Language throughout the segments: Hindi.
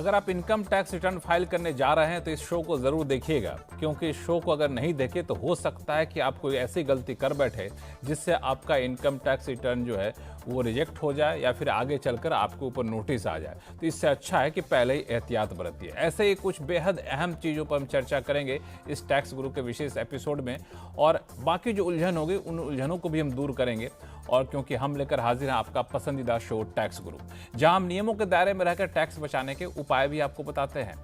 अगर आप इनकम टैक्स रिटर्न फाइल करने जा रहे हैं तो इस शो को ज़रूर देखिएगा, क्योंकि इस शो को अगर नहीं देखे तो हो सकता है कि आप कोई ऐसी गलती कर बैठे जिससे आपका इनकम टैक्स रिटर्न जो है वो रिजेक्ट हो जाए या फिर आगे चलकर आपके ऊपर नोटिस आ जाए। तो इससे अच्छा है कि पहले ही एहतियात बरतिए। ऐसे ही कुछ बेहद अहम चीज़ों पर हम चर्चा करेंगे इस टैक्स गुरु के विशेष एपिसोड में, और बाकी जो उलझन होगी उन उलझनों को भी हम दूर करेंगे। और क्योंकि हम लेकर हाजिर हैं आपका पसंदीदा शो टैक्स गुरु, जहां हम नियमों के दायरे में रहकर टैक्स बचाने के उपाय भी आपको बताते हैं।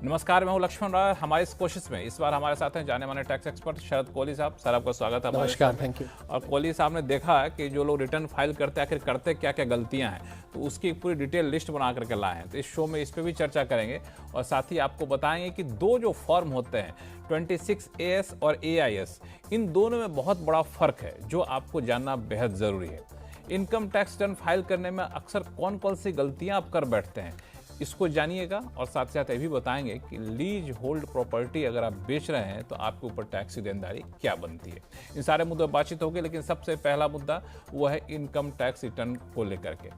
नमस्कार, मैं हूं लक्ष्मण राय। हमारी इस कोशिश में इस बार हमारे साथ हैं जाने माने टैक्स एक्सपर्ट शरद कोहली साहब। सर, आपका स्वागत है। नमस्कार, थैंक यू। और कोहली साहब ने देखा है कि जो लोग रिटर्न फाइल करते हैं आखिर करते क्या क्या गलतियां हैं, तो उसकी पूरी डिटेल लिस्ट बना करके लाए हैं। तो इस शो में इस पर भी चर्चा करेंगे और साथ ही आपको बताएंगे कि दो जो फॉर्म होते हैं 26AS और AIS, इन दोनों में बहुत बड़ा फर्क है जो आपको जानना बेहद जरूरी है। इनकम टैक्स रिटर्न फाइल करने में अक्सर कौन कौन सी गलतियां आप कर बैठते हैं, इसको जानिएगा। और साथ साथ ये भी बताएंगे कि लीज होल्ड प्रॉपर्टी अगर आप बेच रहे हैं तो आपके ऊपर टैक्स की देनदारी क्या बनती है। इन सारे मुद्दों पर बातचीत होगी, लेकिन सबसे पहला मुद्दा वो है इनकम टैक्स रिटर्न को लेकर के।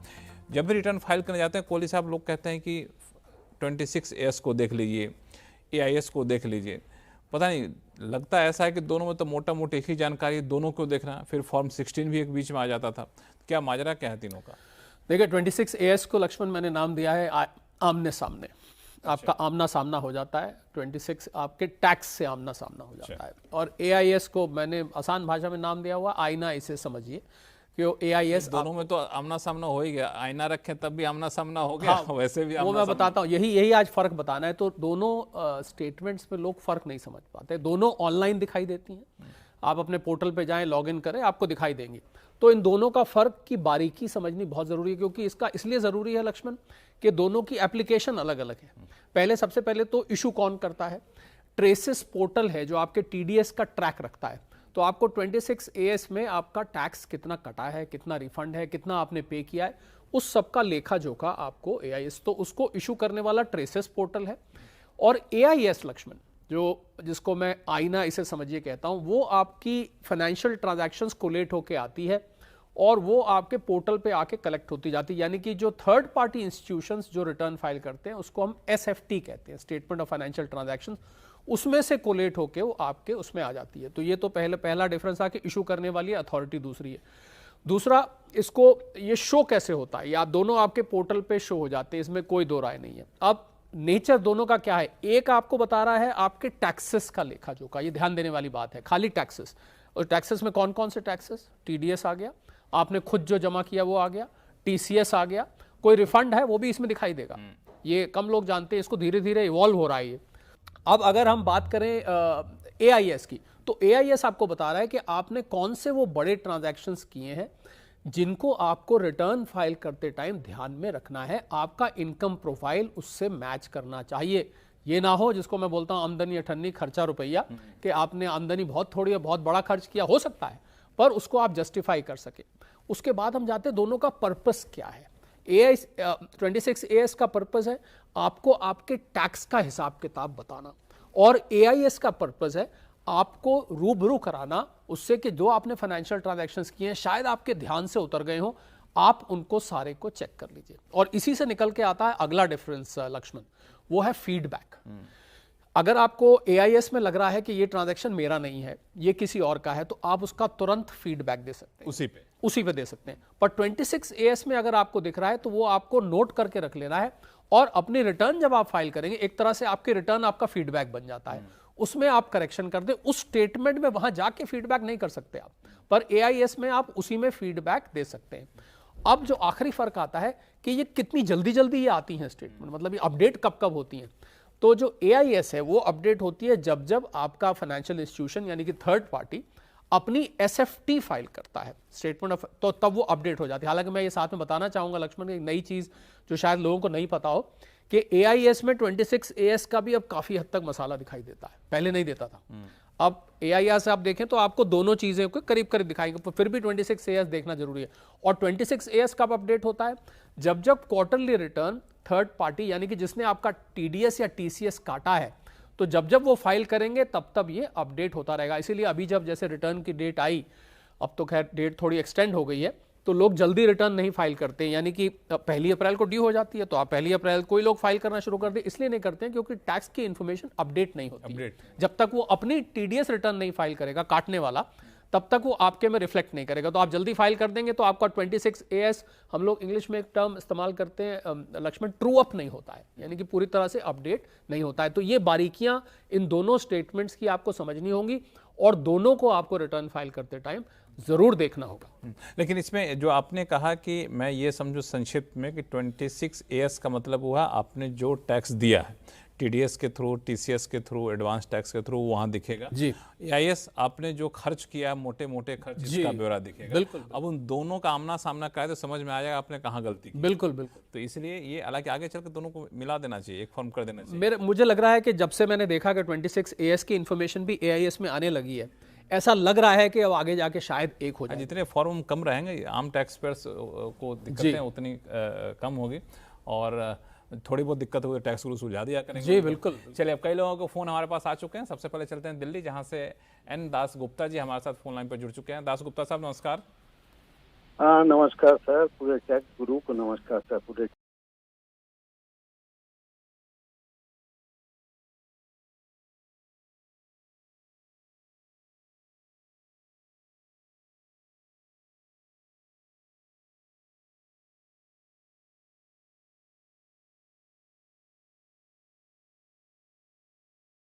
जब भी रिटर्न फाइल करने जाते हैं कोहली साहब, लोग कहते हैं कि 26AS को देख लीजिए, AIS को देख लीजिए। पता नहीं, लगता ऐसा है कि दोनों में तो मोटा मोटी एक ही जानकारी, दोनों को देखना। फिर फॉर्म 16 भी एक बीच में आ जाता था। क्या माजरा क्या है तीनों का? देखिए, 26AS को लक्ष्मण मैंने नाम दिया है आमने सामने। आपका आमना सामना हो जाता है। 26 आपके टैक्स से आमना सामना हो जाता है। और AIS को मैंने आसान भाषा में नाम दिया हुआ आईना, इसे समझिए कि AIS दोनों में तो आमना सामना हो ही गया। आईना रखें तब भी आमना सामना हो गया। हाँ, वैसे भी वो मैं बताता हूँ, यही आज फर्क बताना है। तो दोनों स्टेटमेंट्स में लोग फर्क नहीं समझ पाते। दोनों ऑनलाइन दिखाई देती हैं। आप अपने पोर्टल पे जाएं, लॉगिन करें, आपको दिखाई देंगी। तो इन दोनों का फर्क की बारीकी समझनी बहुत जरूरी है, क्योंकि इसका इसलिए जरूरी है लक्ष्मण कि दोनों की एप्लीकेशन अलग अलग है। सबसे पहले तो इशू कौन करता है? ट्रेसेस पोर्टल है जो आपके TDS का ट्रैक रखता है। तो आपको 26AS में आपका टैक्स कितना कटा है, कितना रिफंड है, कितना आपने पे किया है, उस सब का लेखा जोखा आपको AIS, तो उसको इशू करने वाला ट्रेसेस पोर्टल है। और AIS लक्ष्मण, जिसको मैं आईना इसे समझिए कहता हूं, वो आपकी फाइनेंशियल ट्रांजैक्शंस कोलेट होके आती है और वो आपके पोर्टल पे आके कलेक्ट होती जाती है। यानी कि जो थर्ड पार्टी इंस्टीट्यूशंस जो रिटर्न फाइल करते हैं उसको हम SFT कहते हैं, स्टेटमेंट ऑफ फाइनेंशियल ट्रांजैक्शंस, उसमें से कोलेट होके वो आपके उसमें आ जाती है। तो ये तो पहला डिफरेंस आके इशू करने वाली अथॉरिटी दूसरी है। दूसरा, इसको ये शो कैसे होता है, या दोनों आपके पोर्टल पे शो हो जाते हैं, इसमें कोई दो राय नहीं है। अब नेचर दोनों का क्या है? एक आपको बता रहा है आपके टैक्सेस का लेखा जोखा, ये ध्यान देने वाली बात है, खाली टैक्सेस। और टैक्सेस में कौन कौन से टैक्सेस? TDS आ गया, आपने खुद जो जमा किया वो आ गया, TCS आ गया, कोई रिफंड है वो भी इसमें दिखाई देगा। ये कम लोग जानते हैं, इसको धीरे धीरे इवॉल्व हो रहा है ये। अब अगर हम बात करें AIS की, तो AIS आपको बता रहा है कि आपने कौन से वो बड़े ट्रांजैक्शंस किए हैं जिनको आपको रिटर्न फाइल करते टाइम ध्यान में रखना है। आपका इनकम प्रोफाइल उससे मैच करना चाहिए। ये ना हो, जिसको मैं बोलता हूं आमदनी अठन्नी खर्चा रुपया, कि आपने आमदनी बहुत थोड़ी है, बहुत बड़ा खर्च किया, हो सकता है, पर उसको आप जस्टिफाई कर सके। उसके बाद हम जाते हैं दोनों का पर्पस क्या है। 26AS का पर्पस है आपको आपके टैक्स का हिसाब किताब बताना, और AIS का पर्पस है आपको रूबरू कराना उससे कि जो आपने फाइनेंशियल ट्रांजैक्शंस किए हैं, शायद आपके ध्यान से उतर गए हो, आप उनको सारे को चेक कर लीजिए। और इसी से निकल के आता है अगला डिफरेंस लक्ष्मण, वो है फीडबैक। अगर आपको AIS में लग रहा है कि ये ट्रांजैक्शन मेरा नहीं है, ये किसी और का है, तो आप उसका तुरंत फीडबैक दे सकते हैं, उसी पे दे सकते हैं। पर 26AS में अगर आपको दिख रहा है तो वो आपको नोट करके रख लेना है, और अपनी रिटर्न जब आप फाइल करेंगे, एक तरह से आपकी रिटर्न आपका फीडबैक बन जाता है, उसमें आप करेक्शन कर दें। उस स्टेटमेंट में वहां जाके फीडबैक नहीं कर सकते आप, पर AIS में आप उसी में फीडबैक दे सकते हैं। अब जो आखिरी फर्क आता है कि ये कितनी जल्दी जल्दी ये आती हैं स्टेटमेंट, मतलब ये अपडेट कब कब होती हैं। तो जो AIS है वो अपडेट होती है जब जब आपका फाइनेंशियल इंस्टीट्यूशन यानी कि थर्ड पार्टी अपनी SFT फाइल करता है, स्टेटमेंट ऑफ, तो तब वो अपडेट हो जाती है। हालांकि मैं ये साथ में बताना चाहूंगा लक्ष्मण, एक नई चीज जो शायद लोगों को नहीं पता हो, कि AIS में 26AS का भी अब काफी हद तक मसाला दिखाई देता है, पहले नहीं देता था। अब AIS से आप देखें तो आपको दोनों चीजें को करीब करीब दिखाएंगे, पर फिर भी 26AS देखना जरूरी है। और 26AS कब अपडेट होता है? जब जब क्वार्टरली रिटर्न थर्ड पार्टी यानी कि जिसने आपका TDS या TCS काटा है, तो जब जब वो फाइल करेंगे तब तब ये अपडेट होता रहेगा। इसीलिए अभी जब जैसे रिटर्न की डेट आई, अब तो खैर डेट थोड़ी एक्सटेंड हो गई है, तो लोग जल्दी रिटर्न नहीं फाइल करते, यानी कि 1 अप्रैल को ड्यू हो जाती है तो आप 1 अप्रैल को ही लोग फाइल करना शुरू कर दें। इसलिए नहीं करते हैं क्योंकि टैक्स की इन्फॉर्मेशन अपडेट नहीं होती है। जब तक वो अपनी टीडीएस रिटर्न नहीं फाइल करेगा काटने वाला, तब तक वो आपके में रिफ्लेक्ट नहीं करेगा। तो आप जल्दी फाइल कर देंगे तो आपका 26AS, हम लोग इंग्लिश में एक टर्म इस्तेमाल करते हैं लक्ष्मण, ट्रू अप नहीं होता है, यानी कि पूरी तरह से अपडेट नहीं होता है। तो ये बारीकियां इन दोनों स्टेटमेंट्स की आपको समझनी होंगी और दोनों को आपको रिटर्न फाइल करते टाइम जरूर देखना होगा। लेकिन इसमें जो आपने कहा कि मैं ये समझूं संक्षिप्त में कि 26AS का मतलब हुआ आपने जो टैक्स दिया है टीडीएस के थ्रू, टीसीएस के थ्रू, एडवांस टैक्स के थ्रू, वहां दिखेगा जी। एआईएस आपने जो खर्च किया, मोटे मोटे खर्च, इसका ब्यौरा दिखेगा। बिल्कुल। अब उन दोनों का आमना सामना कराए तो समझ में आ जाएगा आपने कहाँ गलती की। बिल्कुल बिल्कुल। तो इसलिए ये हालांकि आगे चल के दोनों को मिला देना चाहिए, एक फॉर्म कर देना चाहिए। मुझे लग रहा है कि जब से मैंने देखा कि 26AS की इन्फॉर्मेशन भी AIS में आने लगी है, ऐसा लग रहा है कि अब आगे जाके शायद एक हो जाए। जितने फॉर्म कम रहेंगे, आम टैक्स पेयर्स को दिक्कतें उतनी कम होगी और थोड़ी बहुत दिक्कत हुई टैक्स को सुलझा दिया करेंगे। जी बिल्कुल। चलिए, अब कई लोगों को फोन हमारे पास आ चुके हैं। सबसे पहले चलते हैं दिल्ली, जहां से एन दास गुप्ता जी हमारे साथ फोन लाइन पर जुड़ चुके हैं। दास गुप्ता साहब नमस्कार। नमस्कार सर, पूरे टैक्स गुरु को नमस्कार सर, पूरे